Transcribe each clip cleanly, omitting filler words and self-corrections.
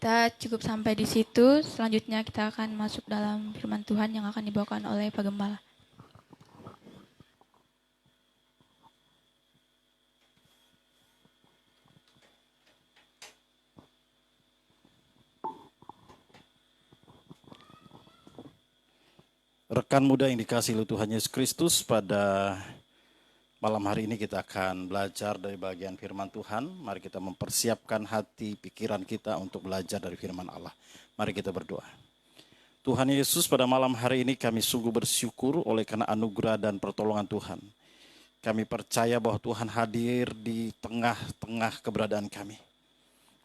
kita cukup sampai di situ. Selanjutnya kita akan masuk dalam firman Tuhan yang akan dibawakan oleh Pak Gembala. Rekan muda yang dikasihi oleh Tuhan Yesus Kristus, pada malam hari ini kita akan belajar dari bagian firman Tuhan. Mari kita mempersiapkan hati, pikiran kita untuk belajar dari firman Allah. Mari kita berdoa. Tuhan Yesus, pada malam hari ini kami sungguh bersyukur oleh karena anugerah dan pertolongan Tuhan. Kami percaya bahwa Tuhan hadir di tengah-tengah keberadaan kami.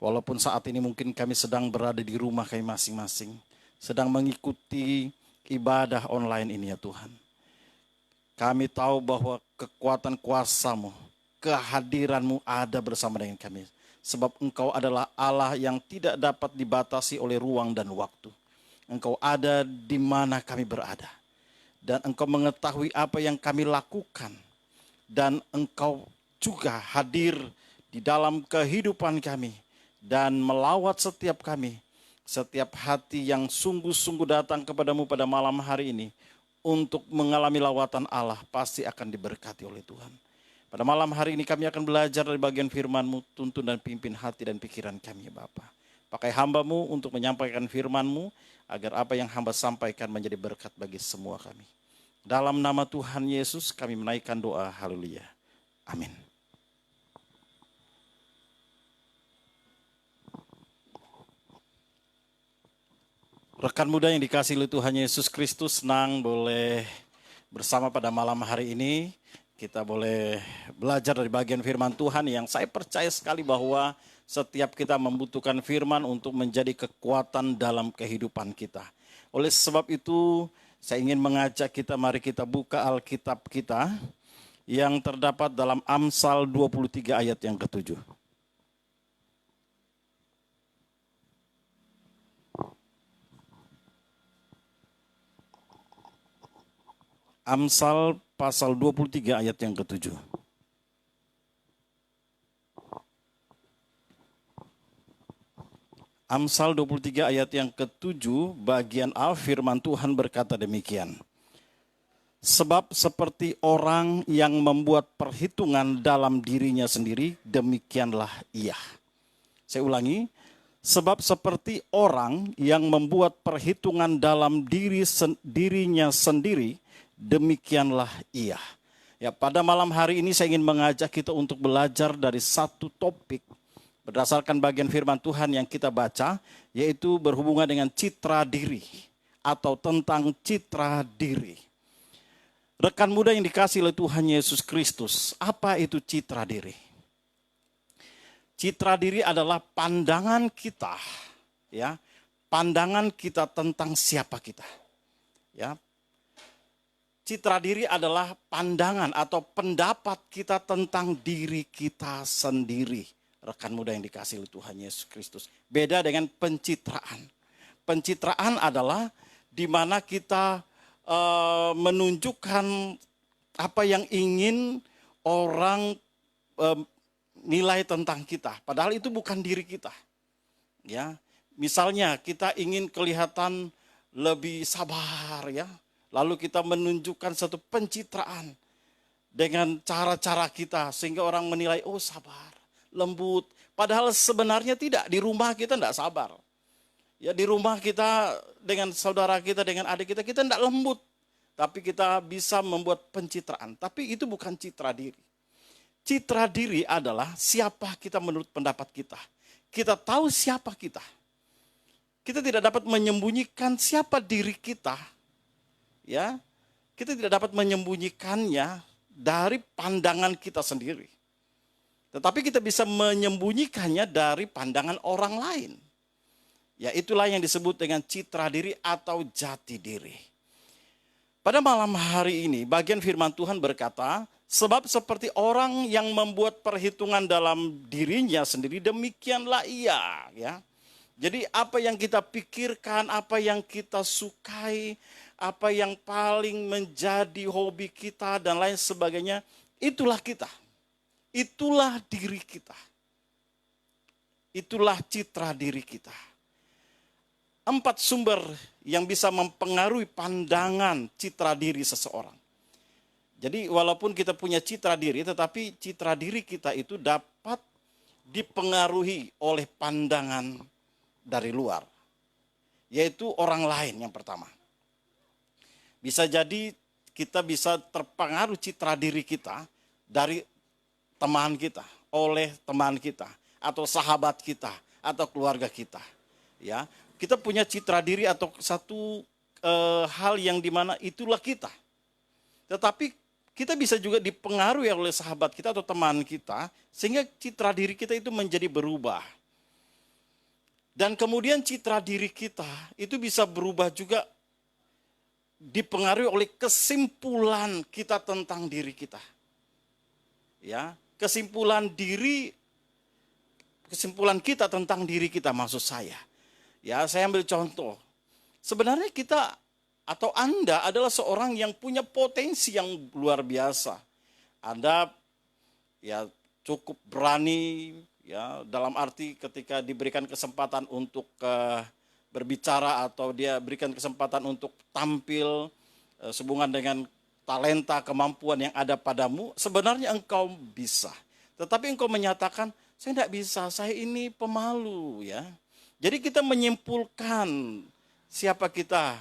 Walaupun saat ini mungkin kami sedang berada di rumah kami masing-masing, sedang mengikuti ibadah online ini ya Tuhan. Kami tahu bahwa kekuatan kuasa-Mu, kehadiran-Mu ada bersama dengan kami. Sebab Engkau adalah Allah yang tidak dapat dibatasi oleh ruang dan waktu. Engkau ada di mana kami berada. Dan Engkau mengetahui apa yang kami lakukan. Dan Engkau juga hadir di dalam kehidupan kami. Dan melawat setiap kami. Setiap hati yang sungguh-sungguh datang kepadamu pada malam hari ini untuk mengalami lawatan Allah pasti akan diberkati oleh Tuhan. Pada malam hari ini kami akan belajar dari bagian firman-Mu, tuntun dan pimpin hati dan pikiran kami, Bapa. Pakai hamba-Mu untuk menyampaikan firman-Mu agar apa yang hamba sampaikan menjadi berkat bagi semua kami. Dalam nama Tuhan Yesus kami menaikkan doa, haleluya. Amin. Rekan muda yang dikasihi oleh Tuhan Yesus Kristus, senang boleh bersama pada malam hari ini. Kita boleh belajar dari bagian firman Tuhan yang saya percaya sekali bahwa setiap kita membutuhkan firman untuk menjadi kekuatan dalam kehidupan kita. Oleh sebab itu, saya ingin mengajak kita, mari kita buka Alkitab kita yang terdapat dalam Amsal 23 ayat yang ke-7. Amsal pasal 23 ayat yang ke-7. Amsal 23 ayat yang ke-7 bagian A, firman Tuhan berkata demikian. Sebab seperti orang yang membuat perhitungan dalam dirinya sendiri, demikianlah ia. Saya ulangi. Sebab seperti orang yang membuat perhitungan dalam dirinya sendiri, demikianlah ia. Ya, pada malam hari ini saya ingin mengajak kita untuk belajar dari satu topik berdasarkan bagian firman Tuhan yang kita baca, yaitu berhubungan dengan citra diri atau tentang citra diri. Rekan muda yang dikasihi oleh Tuhan Yesus Kristus, apa itu citra diri? Citra diri adalah pandangan kita, ya, pandangan kita tentang siapa kita, ya. Citra diri adalah pandangan atau pendapat kita tentang diri kita sendiri. Rekan muda yang dikasihi oleh Tuhan Yesus Kristus. Beda dengan pencitraan. Pencitraan adalah di mana kita menunjukkan apa yang ingin orang nilai tentang kita. Padahal itu bukan diri kita. Ya, misalnya kita ingin kelihatan lebih sabar, ya. Lalu kita menunjukkan satu pencitraan dengan cara-cara kita sehingga orang menilai, oh sabar, lembut. Padahal sebenarnya tidak, di rumah kita tidak sabar. Ya, di rumah kita dengan saudara kita, dengan adik kita tidak lembut. Tapi kita bisa membuat pencitraan. Tapi itu bukan citra diri. Citra diri adalah siapa kita menurut pendapat kita. Kita tahu siapa kita. Kita tidak dapat menyembunyikan siapa diri kita. Ya, kita tidak dapat menyembunyikannya dari pandangan kita sendiri. Tetapi kita bisa menyembunyikannya dari pandangan orang lain. Ya, itulah yang disebut dengan citra diri atau jati diri. Pada malam hari ini, bagian firman Tuhan berkata, sebab seperti orang yang membuat perhitungan dalam dirinya sendiri, demikianlah ia. Ya. Jadi apa yang kita pikirkan, apa yang kita sukai, apa yang paling menjadi hobi kita dan lain sebagainya, itulah kita. Itulah diri kita. Itulah citra diri kita. 4 sumber yang bisa mempengaruhi pandangan citra diri seseorang. Jadi walaupun kita punya citra diri, tetapi citra diri kita itu dapat dipengaruhi oleh pandangan dari luar. Yaitu orang lain yang pertama. Bisa jadi kita bisa terpengaruh citra diri kita dari teman kita, oleh teman kita, atau sahabat kita, atau keluarga kita. Ya, kita punya citra diri atau satu hal yang dimana itulah kita. Tetapi kita bisa juga dipengaruhi oleh sahabat kita atau teman kita, sehingga citra diri kita itu menjadi berubah. Dan kemudian citra diri kita itu bisa berubah juga dipengaruhi oleh kesimpulan kita tentang diri kita. Ya, kesimpulan kita tentang diri kita maksud saya. Ya, saya ambil contoh. Sebenarnya kita atau Anda adalah seorang yang punya potensi yang luar biasa. Anda ya cukup berani ya, dalam arti ketika diberikan kesempatan untuk berbicara atau dia berikan kesempatan untuk tampil sehubungan dengan talenta, kemampuan yang ada padamu, sebenarnya engkau bisa. Tetapi engkau menyatakan, saya tidak bisa, saya ini pemalu ya. Jadi kita menyimpulkan siapa kita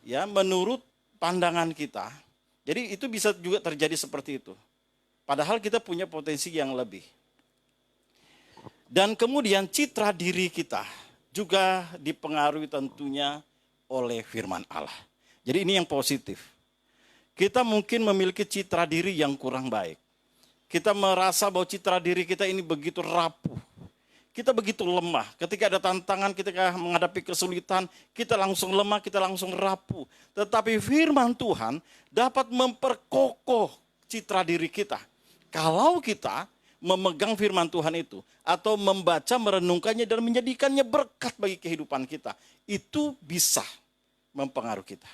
ya menurut pandangan kita. Jadi itu bisa juga terjadi seperti itu. Padahal kita punya potensi yang lebih. Dan kemudian citra diri kita juga dipengaruhi tentunya oleh firman Allah. Jadi ini yang positif. Kita mungkin memiliki citra diri yang kurang baik. Kita merasa bahwa citra diri kita ini begitu rapuh. Kita begitu lemah. Ketika ada tantangan, ketika menghadapi kesulitan, kita langsung lemah, kita langsung rapuh. Tetapi firman Tuhan dapat memperkokoh citra diri kita. Kalau kita memegang firman Tuhan itu, atau membaca, merenungkannya, dan menjadikannya berkat bagi kehidupan kita, itu bisa mempengaruhi kita.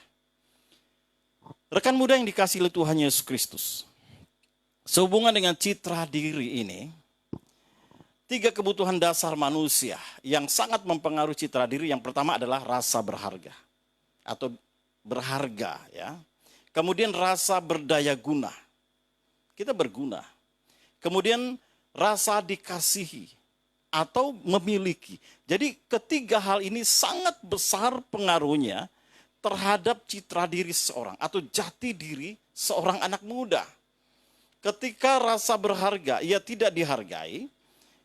Rekan muda yang dikasihi oleh Tuhan Yesus Kristus, sehubungan dengan citra diri ini, 3 kebutuhan dasar manusia yang sangat mempengaruhi citra diri. Yang pertama adalah rasa berharga atau berharga ya. Kemudian rasa berdaya guna. Kita berguna. Kemudian rasa dikasihi atau memiliki. Jadi ketiga hal ini sangat besar pengaruhnya terhadap citra diri seseorang atau jati diri seorang anak muda. Ketika rasa berharga ia tidak dihargai,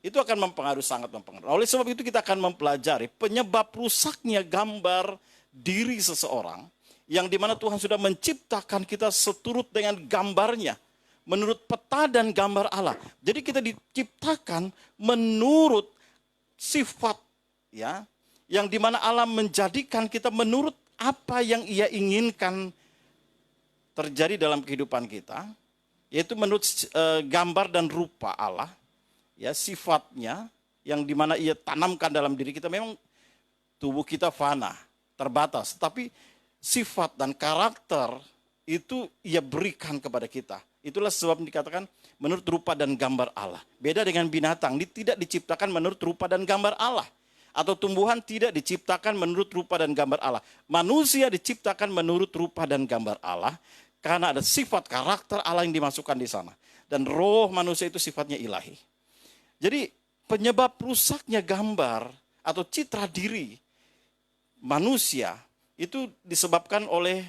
itu akan sangat mempengaruhi. Oleh sebab itu kita akan mempelajari penyebab rusaknya gambar diri seseorang yang dimana Tuhan sudah menciptakan kita seturut dengan gambarnya. Menurut peta dan gambar Allah. Jadi kita diciptakan menurut sifat ya, yang dimana Allah menjadikan kita menurut apa yang ia inginkan terjadi dalam kehidupan kita. Yaitu menurut gambar dan rupa Allah. Ya, sifatnya yang dimana ia tanamkan dalam diri kita. Memang tubuh kita fana, terbatas. Tapi sifat dan karakter itu ia berikan kepada kita. Itulah sebab dikatakan menurut rupa dan gambar Allah. Beda dengan binatang, tidak diciptakan menurut rupa dan gambar Allah. Atau tumbuhan tidak diciptakan menurut rupa dan gambar Allah. Manusia diciptakan menurut rupa dan gambar Allah. Karena ada sifat karakter Allah yang dimasukkan di sana. Dan roh manusia itu sifatnya ilahi. Jadi penyebab rusaknya gambar atau citra diri manusia itu disebabkan oleh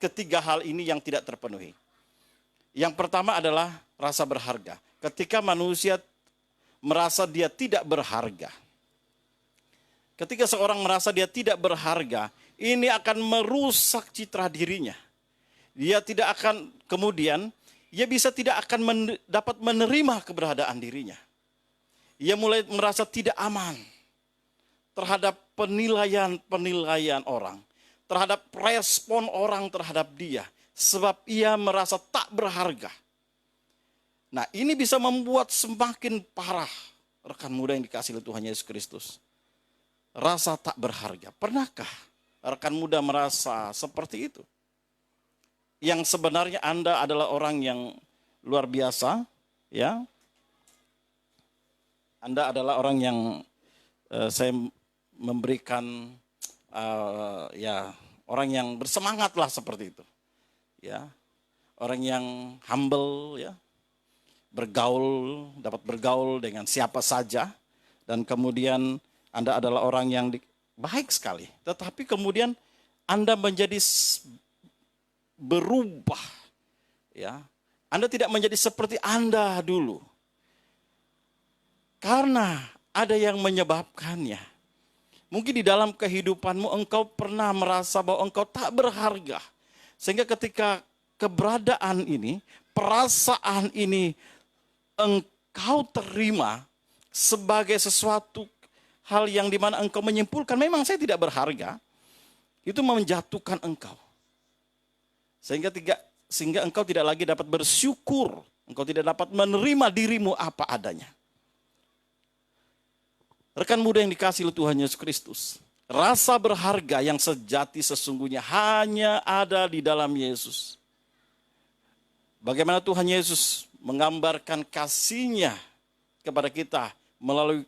ketiga hal ini yang tidak terpenuhi. Yang pertama adalah rasa berharga. Ketika manusia merasa dia tidak berharga. Ketika seorang merasa dia tidak berharga, ini akan merusak citra dirinya. Dia tidak akan kemudian, ia bisa tidak akan dapat menerima keberadaan dirinya. Ia mulai merasa tidak aman terhadap penilaian orang. Terhadap respon orang terhadap dia. Sebab ia merasa tak berharga. Nah, ini bisa membuat semakin parah rekan muda yang dikasihi oleh Tuhan Yesus Kristus. Rasa tak berharga. Pernahkah rekan muda merasa seperti itu? Yang sebenarnya Anda adalah orang yang luar biasa, ya. Anda adalah orang yang saya memberikan ya orang yang bersemangat lah seperti itu. Ya, orang yang humble ya, dapat bergaul dengan siapa saja, dan kemudian Anda adalah orang yang baik sekali. Tetapi kemudian Anda menjadi berubah, ya. Anda tidak menjadi seperti Anda dulu. Karena ada yang menyebabkannya. Mungkin di dalam kehidupanmu engkau pernah merasa bahwa engkau tak berharga. Sehingga ketika keberadaan ini, perasaan ini engkau terima sebagai sesuatu hal yang dimana engkau menyimpulkan memang saya tidak berharga, itu menjatuhkan engkau. Sehingga engkau tidak lagi dapat bersyukur, engkau tidak dapat menerima dirimu apa adanya. Rekan muda yang dikasihi oleh Tuhan Yesus Kristus, rasa berharga yang sejati sesungguhnya hanya ada di dalam Yesus. Bagaimana Tuhan Yesus menggambarkan kasih-Nya kepada kita melalui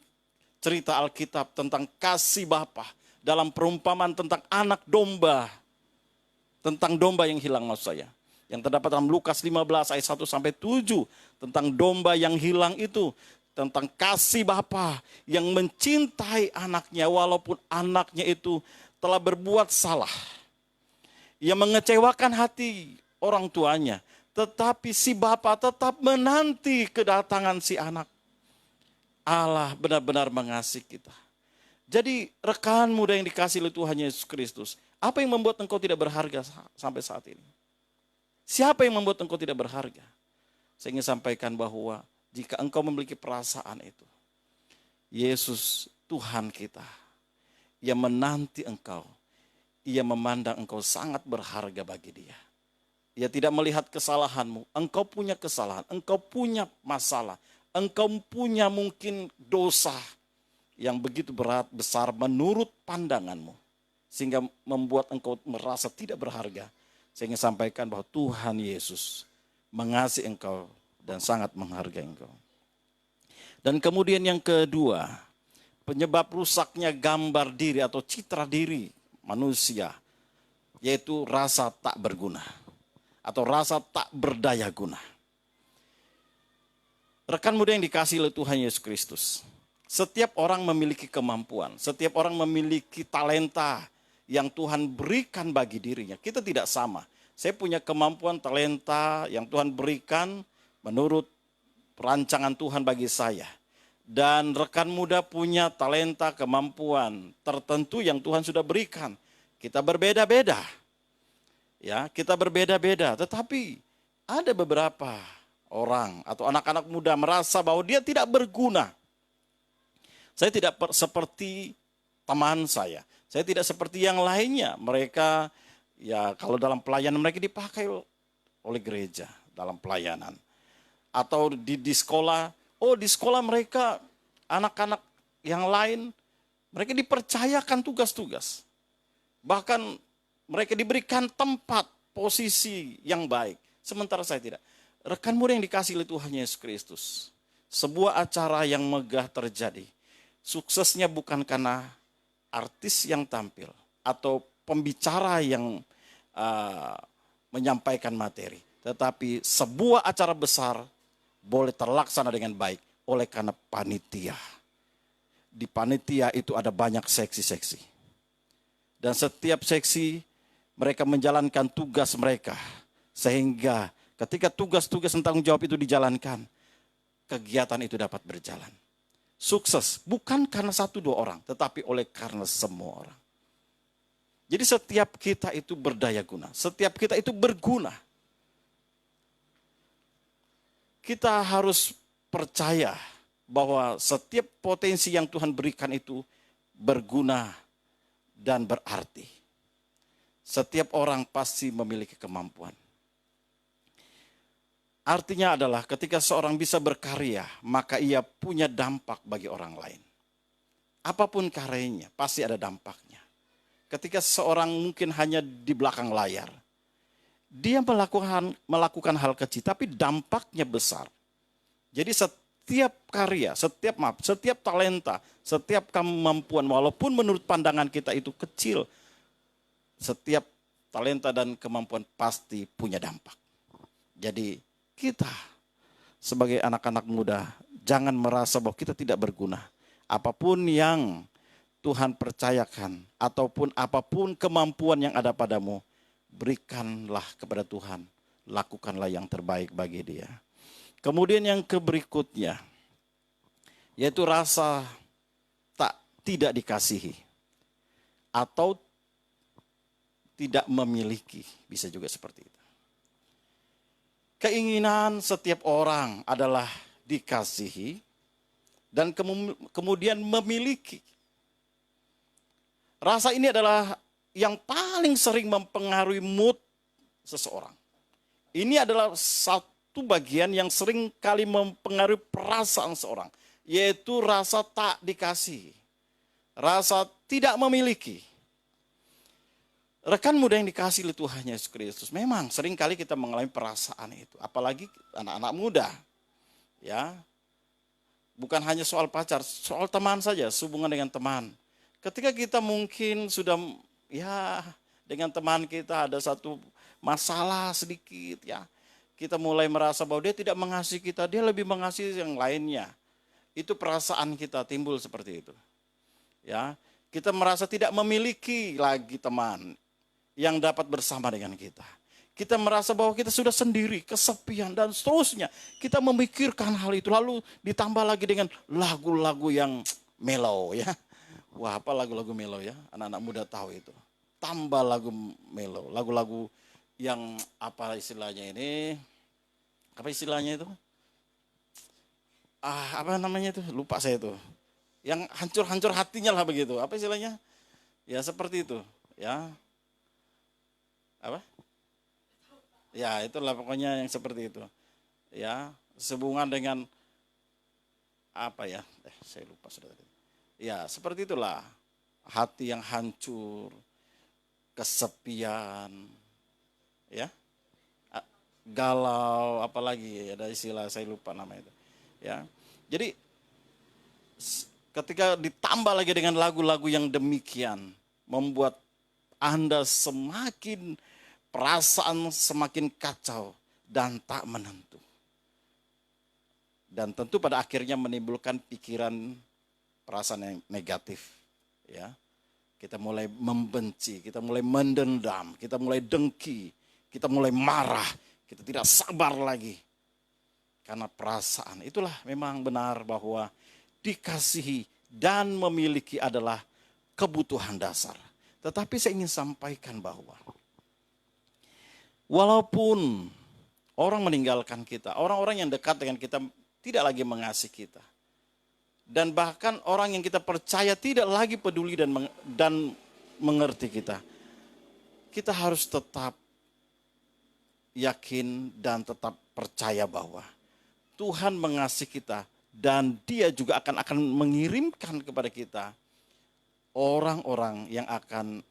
cerita Alkitab tentang kasih Bapa dalam perumpamaan tentang anak domba, tentang domba yang hilang maksud saya. Yang terdapat dalam Lukas 15 ayat 1 sampai 7 tentang domba yang hilang itu. Tentang kasih Bapa yang mencintai anaknya walaupun anaknya itu telah berbuat salah. Ia mengecewakan hati orang tuanya. Tetapi si Bapa tetap menanti kedatangan si anak. Allah benar-benar mengasihi kita. Jadi rekan muda yang dikasihi oleh Tuhan Yesus Kristus. Apa yang membuat engkau tidak berharga sampai saat ini? Siapa yang membuat engkau tidak berharga? Saya ingin sampaikan bahwa jika engkau memiliki perasaan itu, Yesus Tuhan kita, Ia menanti engkau, Ia memandang engkau sangat berharga bagi Dia. Ia tidak melihat kesalahanmu, engkau punya kesalahan, engkau punya masalah, engkau punya mungkin dosa yang begitu berat, besar menurut pandanganmu, sehingga membuat engkau merasa tidak berharga. Saya ingin sampaikan bahwa Tuhan Yesus mengasihi engkau dan sangat menghargai engkau. Dan kemudian yang kedua, penyebab rusaknya gambar diri atau citra diri manusia, yaitu rasa tak berguna atau rasa tak berdaya guna. Rekan muda yang dikasihi oleh Tuhan Yesus Kristus, setiap orang memiliki kemampuan, setiap orang memiliki talenta yang Tuhan berikan bagi dirinya. Kita tidak sama. Saya punya kemampuan, talenta yang Tuhan berikan menurut rancangan Tuhan bagi saya. Dan rekan muda punya talenta, kemampuan tertentu yang Tuhan sudah berikan. Kita berbeda-beda. Ya, kita berbeda-beda. Tetapi ada beberapa orang atau anak-anak muda merasa bahwa dia tidak berguna. Saya tidak seperti teman saya. Saya tidak seperti yang lainnya. Mereka, ya kalau dalam pelayanan mereka dipakai oleh gereja dalam pelayanan. Atau di sekolah, di sekolah mereka, anak-anak yang lain, mereka dipercayakan tugas-tugas. Bahkan mereka diberikan tempat, posisi yang baik. Sementara saya tidak. Rekan muda yang dikasihi oleh Tuhan Yesus Kristus, sebuah acara yang megah terjadi. Suksesnya bukan karena artis yang tampil atau pembicara yang menyampaikan materi. Tetapi sebuah acara besar boleh terlaksana dengan baik oleh karena panitia. Di panitia itu ada banyak seksi-seksi. Dan setiap seksi mereka menjalankan tugas mereka. Sehingga ketika tugas-tugas dan tanggung jawab itu dijalankan, kegiatan itu dapat berjalan. Sukses bukan karena 1-2 orang, tetapi oleh karena semua orang. Jadi setiap kita itu berdaya guna, setiap kita itu berguna. Kita harus percaya bahwa setiap potensi yang Tuhan berikan itu berguna dan berarti. Setiap orang pasti memiliki kemampuan. Artinya adalah ketika seorang bisa berkarya, maka ia punya dampak bagi orang lain. Apapun karyanya, pasti ada dampaknya. Ketika seorang mungkin hanya di belakang layar, dia melakukan hal kecil, tapi dampaknya besar. Jadi setiap karya, setiap talenta, setiap kemampuan, walaupun menurut pandangan kita itu kecil, setiap talenta dan kemampuan pasti punya dampak. Jadi kita sebagai anak-anak muda, jangan merasa bahwa kita tidak berguna. Apapun yang Tuhan percayakan, ataupun apapun kemampuan yang ada padamu, berikanlah kepada Tuhan. Lakukanlah yang terbaik bagi Dia. Kemudian yang berikutnya, yaitu rasa tidak dikasihi. Atau tidak memiliki, bisa juga seperti itu. Keinginan setiap orang adalah dikasihi dan kemudian memiliki. Rasa ini adalah yang paling sering mempengaruhi mood seseorang. Ini adalah satu bagian yang sering kali mempengaruhi perasaan seorang, yaitu rasa tak dikasihi, rasa tidak memiliki. Rekan muda yang dikasihi oleh Tuhan Yesus Kristus, memang sering kali kita mengalami perasaan itu, apalagi anak-anak muda. Ya, bukan hanya soal pacar, soal teman saja, hubungan dengan teman. Ketika kita mungkin sudah dengan teman kita ada satu masalah sedikit ya. Kita mulai merasa bahwa dia tidak mengasihi kita, dia lebih mengasihi yang lainnya. Itu perasaan kita timbul seperti itu. Ya, kita merasa tidak memiliki lagi teman yang dapat bersama dengan kita. Kita merasa bahwa kita sudah sendiri, kesepian dan seterusnya. Kita memikirkan hal itu lalu ditambah lagi dengan lagu-lagu yang mellow ya. Wah, apa lagu-lagu melo ya? Anak-anak muda tahu itu. Tambah lagu melo, lagu-lagu yang apa istilahnya ini? Apa istilahnya itu? Apa namanya itu? Lupa saya itu. Yang hancur-hancur hatinya lah begitu. Apa istilahnya? Ya seperti itu, ya. Apa? Ya, itulah pokoknya yang seperti itu. Ya, sehubungan dengan apa ya? Saya lupa sudah tadi. Ya, seperti itulah. Hati yang hancur, kesepian, ya, galau, apalagi ada istilah saya lupa nama itu. Ya, jadi ketika ditambah lagi dengan lagu-lagu yang demikian, membuat Anda perasaan semakin kacau dan tak menentu. Dan tentu pada akhirnya menimbulkan pikiran perasaan yang negatif, ya. Kita mulai membenci, kita mulai mendendam, kita mulai dengki, kita mulai marah, kita tidak sabar lagi. Karena perasaan, itulah memang benar bahwa dikasihi dan memiliki adalah kebutuhan dasar. Tetapi saya ingin sampaikan bahwa walaupun orang meninggalkan kita, orang-orang yang dekat dengan kita tidak lagi mengasihi kita. Dan bahkan orang yang kita percaya tidak lagi peduli dan mengerti kita. Kita harus tetap yakin dan tetap percaya bahwa Tuhan mengasihi kita dan Dia juga akan mengirimkan kepada kita orang-orang yang akan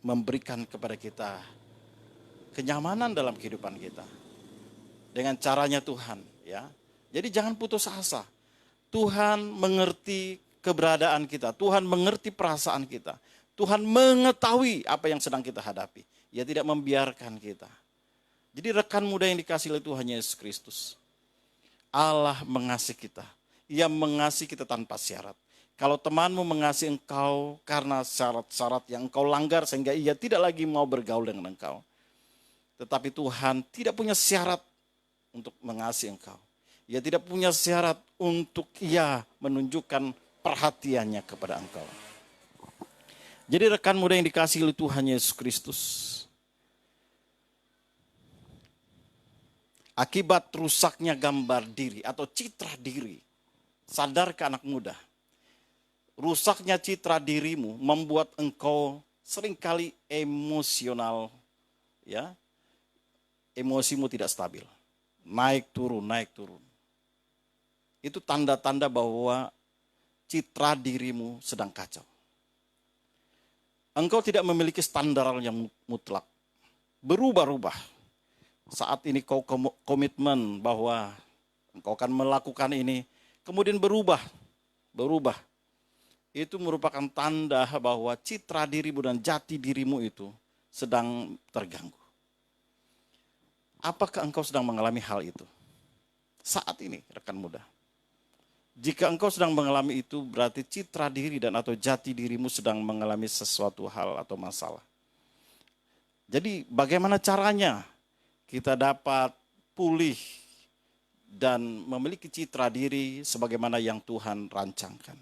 memberikan kepada kita kenyamanan dalam kehidupan kita. Dengan caranya Tuhan, ya. Jadi jangan putus asa. Tuhan mengerti keberadaan kita. Tuhan mengerti perasaan kita. Tuhan mengetahui apa yang sedang kita hadapi. Ia tidak membiarkan kita. Jadi rekan muda yang dikasihi oleh Tuhan Yesus Kristus. Allah mengasihi kita. Ia mengasihi kita tanpa syarat. Kalau temanmu mengasihi engkau karena syarat-syarat yang engkau langgar sehingga ia tidak lagi mau bergaul dengan engkau. Tetapi Tuhan tidak punya syarat untuk mengasihi engkau. Ia tidak punya syarat untuk ia menunjukkan perhatiannya kepada engkau. Jadi rekan muda yang dikasihi oleh Tuhan Yesus Kristus. Akibat rusaknya gambar diri atau citra diri. Sadarkah anak muda? Rusaknya citra dirimu membuat engkau seringkali emosional. Ya, emosimu tidak stabil. Naik turun, naik turun. Itu tanda-tanda bahwa citra dirimu sedang kacau. Engkau tidak memiliki standar yang mutlak. Berubah-ubah. Saat ini kau komitmen bahwa engkau akan melakukan ini, kemudian berubah. Itu merupakan tanda bahwa citra dirimu dan jati dirimu itu sedang terganggu. Apakah engkau sedang mengalami hal itu? Saat ini, rekan muda. Jika engkau sedang mengalami itu, berarti citra diri dan atau jati dirimu sedang mengalami sesuatu hal atau masalah. Jadi bagaimana caranya kita dapat pulih dan memiliki citra diri sebagaimana yang Tuhan rancangkan?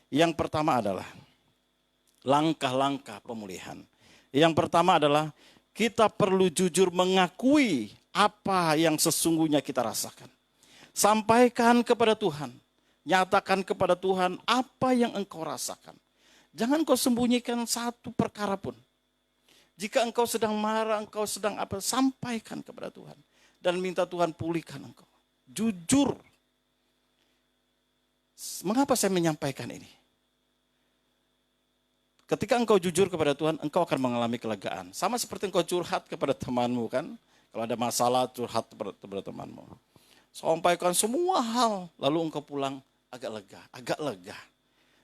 Yang pertama adalah langkah-langkah pemulihan. Yang pertama adalah kita perlu jujur mengakui apa yang sesungguhnya kita rasakan. Sampaikan kepada Tuhan. Nyatakan kepada Tuhan apa yang engkau rasakan. Jangan kau sembunyikan satu perkara pun. Jika engkau sedang marah, engkau sedang apa, sampaikan kepada Tuhan. Dan minta Tuhan pulihkan engkau. Jujur. Mengapa saya menyampaikan ini? Ketika engkau jujur kepada Tuhan, engkau akan mengalami kelegaan. Sama seperti engkau curhat kepada temanmu kan. Kalau ada masalah, curhat kepada temanmu. Sampaikan semua hal, lalu engkau pulang agak lega.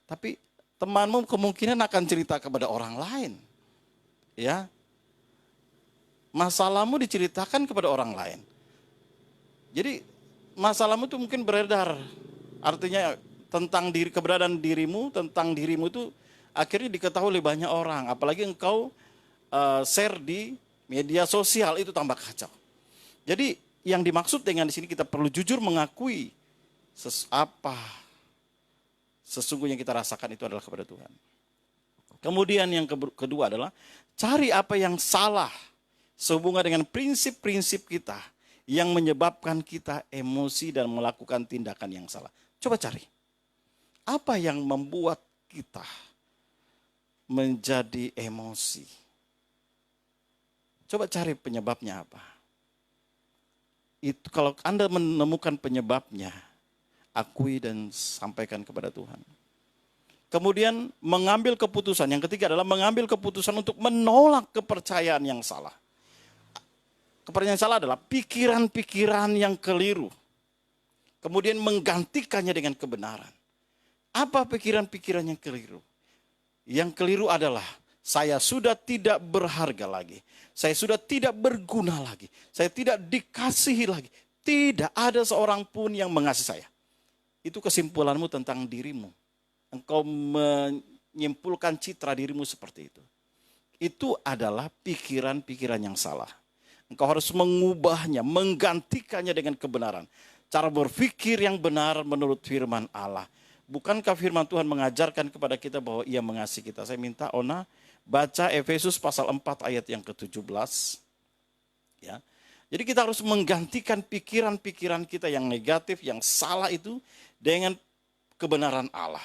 Tapi temanmu kemungkinan akan cerita kepada orang lain. Ya. Masalahmu diceritakan kepada orang lain. Jadi masalahmu itu mungkin beredar. Artinya tentang keberadaan dirimu, tentang dirimu itu akhirnya diketahui oleh banyak orang. Apalagi engkau share di media sosial, itu tambah kacau. Jadi yang dimaksud dengan di sini kita perlu jujur mengakui apa sesungguhnya kita rasakan itu adalah kepada Tuhan. Kemudian yang kedua adalah cari apa yang salah sehubungan dengan prinsip-prinsip kita yang menyebabkan kita emosi dan melakukan tindakan yang salah. Coba cari. Apa yang membuat kita menjadi emosi? Coba cari penyebabnya apa. Itu kalau Anda menemukan penyebabnya, akui dan sampaikan kepada Tuhan. Kemudian mengambil keputusan. Yang ketiga adalah mengambil keputusan untuk menolak kepercayaan yang salah. Kepercayaan yang salah adalah pikiran-pikiran yang keliru. Kemudian menggantikannya dengan kebenaran. Apa pikiran-pikiran yang keliru? Yang keliru adalah saya sudah tidak berharga lagi. Saya sudah tidak berguna lagi. Saya tidak dikasihi lagi. Tidak ada seorang pun yang mengasihi saya. Itu kesimpulanmu tentang dirimu. Engkau menyimpulkan citra dirimu seperti itu. Itu adalah pikiran-pikiran yang salah. Engkau harus mengubahnya, menggantikannya dengan kebenaran. Cara berpikir yang benar menurut firman Allah. Bukankah firman Tuhan mengajarkan kepada kita bahwa ia mengasihi kita? Saya minta Ona baca Efesus pasal 4 ayat yang ke-17. Ya. Jadi kita harus menggantikan pikiran-pikiran kita yang negatif, yang salah itu dengan kebenaran Allah.